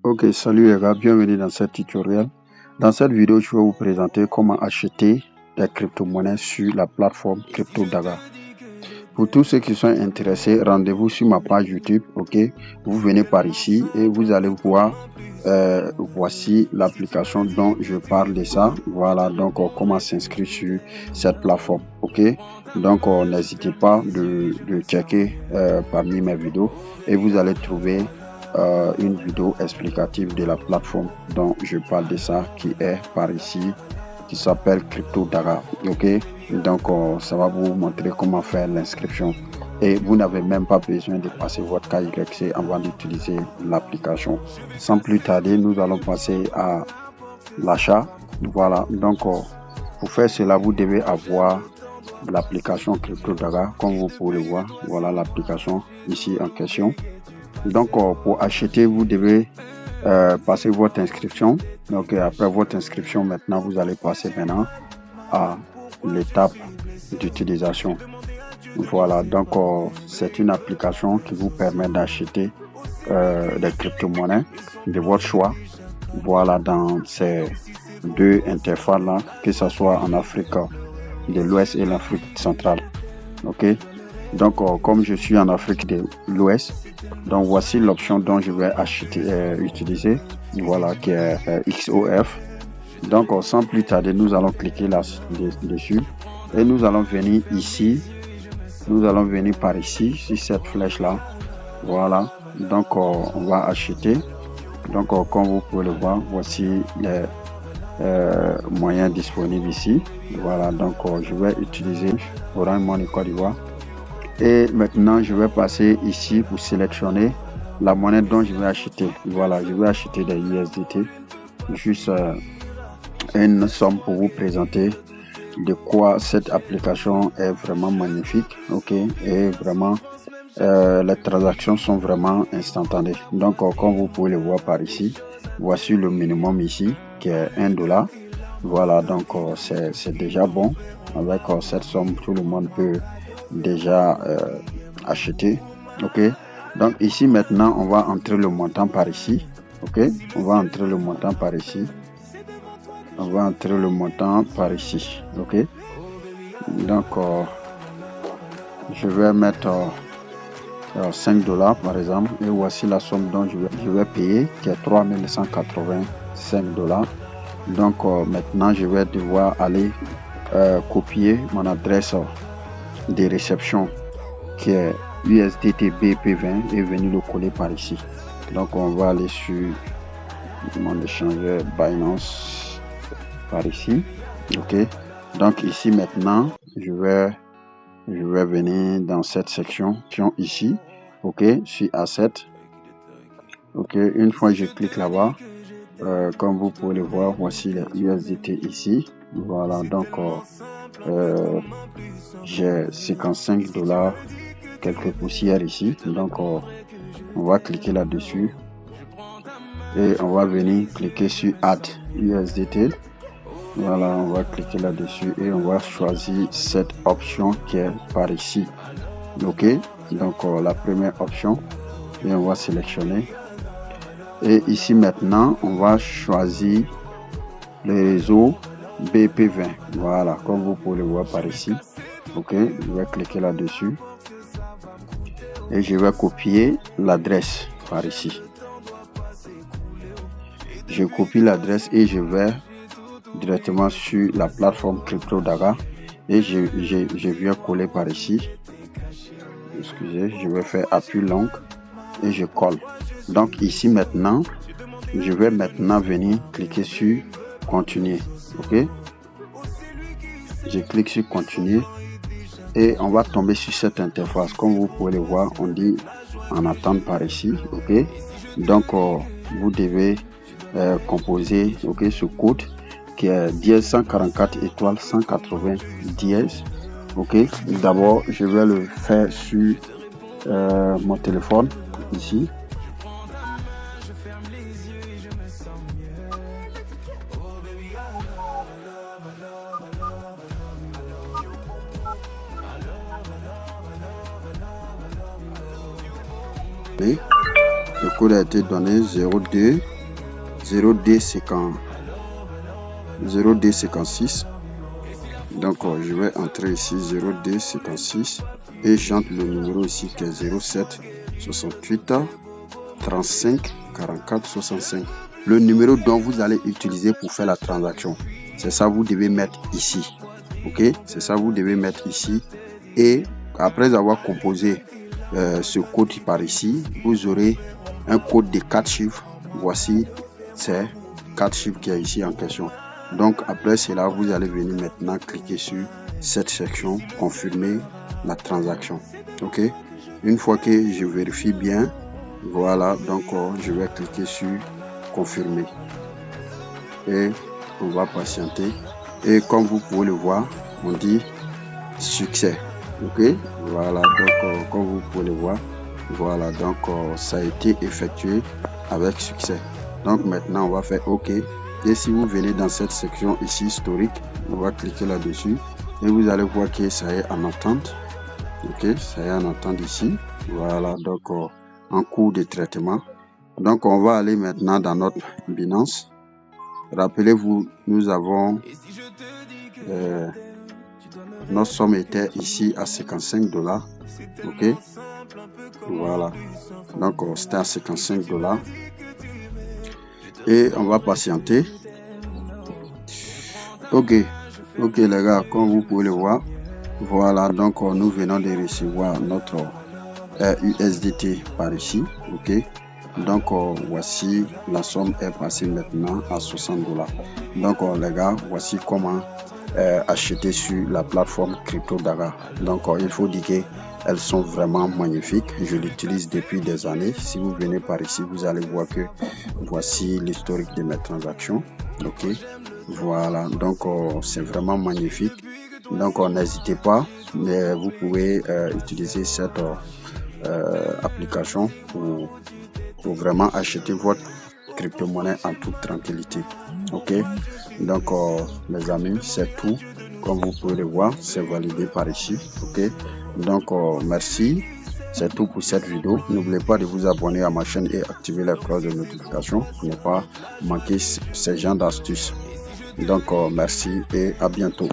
Ok, salut les gars, bienvenue dans ce tutoriel. Dans cette vidéo, je vais vous présenter comment acheter des crypto-monnaies sur la plateforme CryptoDaga. Pour tous ceux qui sont intéressés, rendez-vous sur ma page YouTube, ok? Vous venez par ici et vous allez voir, voici l'application dont je parle de ça. Voilà, donc comment s'inscrire sur cette plateforme, ok? Donc n'hésitez pas de checker parmi mes vidéos et vous allez trouver une vidéo explicative de la plateforme dont je parle de ça, qui est par ici, qui s'appelle CryptoDaga, ok? Donc ça va vous montrer comment faire l'inscription et vous n'avez même pas besoin de passer votre KYC avant d'utiliser l'application. Sans plus tarder, nous allons passer à l'achat. Voilà, donc pour faire cela, vous devez avoir l'application CryptoDaga, comme vous pouvez le voir. Voilà l'application ici en question. Donc pour acheter, vous devez passer votre inscription. Donc après votre inscription, maintenant vous allez passer maintenant à l'étape d'utilisation. Voilà, donc c'est une application qui vous permet d'acheter des crypto-monnaies de votre choix. Voilà, dans ces deux interfaces là, que ce soit en Afrique de l'Ouest et l'Afrique centrale. Ok, donc comme je suis en Afrique de l'Ouest, donc voici l'option dont je vais utiliser. Voilà, qui est XOF. Donc sans plus tarder, nous allons cliquer là dessus et nous allons venir ici. Nous allons venir par ici sur cette flèche là. Voilà, donc on va acheter. Donc comme vous pouvez le voir, voici les moyens disponibles ici. Voilà, donc je vais utiliser Orange Money Côte d'Ivoire. Et maintenant je vais passer ici pour sélectionner la monnaie dont je vais acheter. Voilà, je vais acheter des USDT. Juste une somme pour vous présenter de quoi cette application est vraiment magnifique, ok, et vraiment les transactions sont vraiment instantanées. Donc comme vous pouvez le voir par ici, voici le minimum ici qui est $1. Voilà, donc c'est déjà bon. Avec cette somme, tout le monde peut déjà acheter, ok. Donc ici maintenant on va entrer le montant par ici, ok, on va entrer le montant par ici. On va entrer le montant par ici, ok. Donc je vais mettre $5 par exemple et voici la somme dont je vais payer, qui est $3185. Donc maintenant je vais devoir aller copier mon adresse de réception qui est USDT BP20 et venir le coller par ici. Donc on va aller sur mon échangeur Binance par ici, ok. Donc ici maintenant je vais venir dans cette section ici, ok, sur Asset, ok. Une fois je clique là-bas, comme vous pouvez le voir, voici les USDT ici. Voilà, donc j'ai $55 quelques poussières ici. Donc on va cliquer là-dessus et on va venir cliquer sur Add USDT. Voilà, on va cliquer là-dessus et on va choisir cette option qui est par ici, ok. Donc la première option, et on va sélectionner et ici maintenant on va choisir le réseau BP20. Voilà, comme vous pouvez le voir par ici, ok. Je vais cliquer là-dessus et je vais copier l'adresse par ici. Je copie l'adresse et je vais directement sur la plateforme CryptoDaga et je viens coller par ici. Excusez, je vais faire appui long et je colle. Donc ici maintenant je vais maintenant venir cliquer sur continuer, ok. Je clique sur continuer et on va tomber sur cette interface. Comme vous pouvez le voir, on dit en attente par ici, ok. Donc vous devez composer, ok, ce code qui est dièse 144 étoile 180 dièse, ok. D'abord je vais le faire sur mon téléphone ici. Le code a été donné 02 0D56. Donc je vais entrer ici 0D56 et j'entre le numéro ici qui est 07 68 35 44 65. Le numéro dont vous allez utiliser pour faire la transaction, c'est ça vous devez mettre ici. Ok, c'est ça vous devez mettre ici. Et après avoir composé ce code par ici, vous aurez un code de 4 chiffres. Voici ces 4 chiffres qui est ici en question. Donc après cela, vous allez venir maintenant cliquer sur cette section, confirmer la transaction. Ok, une fois que je vérifie bien, voilà, donc je vais cliquer sur confirmer et on va patienter. Et comme vous pouvez le voir, on dit succès. Ok, voilà, donc comme vous pouvez le voir, voilà, donc ça a été effectué avec succès. Donc maintenant on va faire OK. Et si vous venez dans cette section ici historique, on va cliquer là-dessus et vous allez voir que ça est en attente. Ok, ça est en attente ici. Voilà, donc en cours de traitement. Donc on va aller maintenant dans notre Binance. Rappelez-vous, nous avons notre somme était ici à 55 $. Ok, voilà, donc c'était à 55 $. Et on va patienter. Ok les gars, comme vous pouvez le voir, voilà, donc nous venons de recevoir notre USDT par ici. Ok, donc voici la somme est passée maintenant à 60 $. Donc les gars, voici comment acheter sur la plateforme CryptoDaga. Donc il faut dire qu'elles sont vraiment magnifiques. Je l'utilise depuis des années. Si vous venez par ici, vous allez voir que voici l'historique de mes transactions. Ok, voilà, donc c'est vraiment magnifique. Donc n'hésitez pas, mais vous pouvez utiliser cette application pour vraiment acheter votre crypto-monnaie en toute tranquillité. Ok, donc mes amis, c'est tout. Comme vous pouvez le voir, c'est validé par ici. Ok, donc merci. C'est tout pour cette vidéo. N'oubliez pas de vous abonner à ma chaîne et activer la cloche de notification pour ne pas manquer ces genres d'astuces. Donc merci et à bientôt.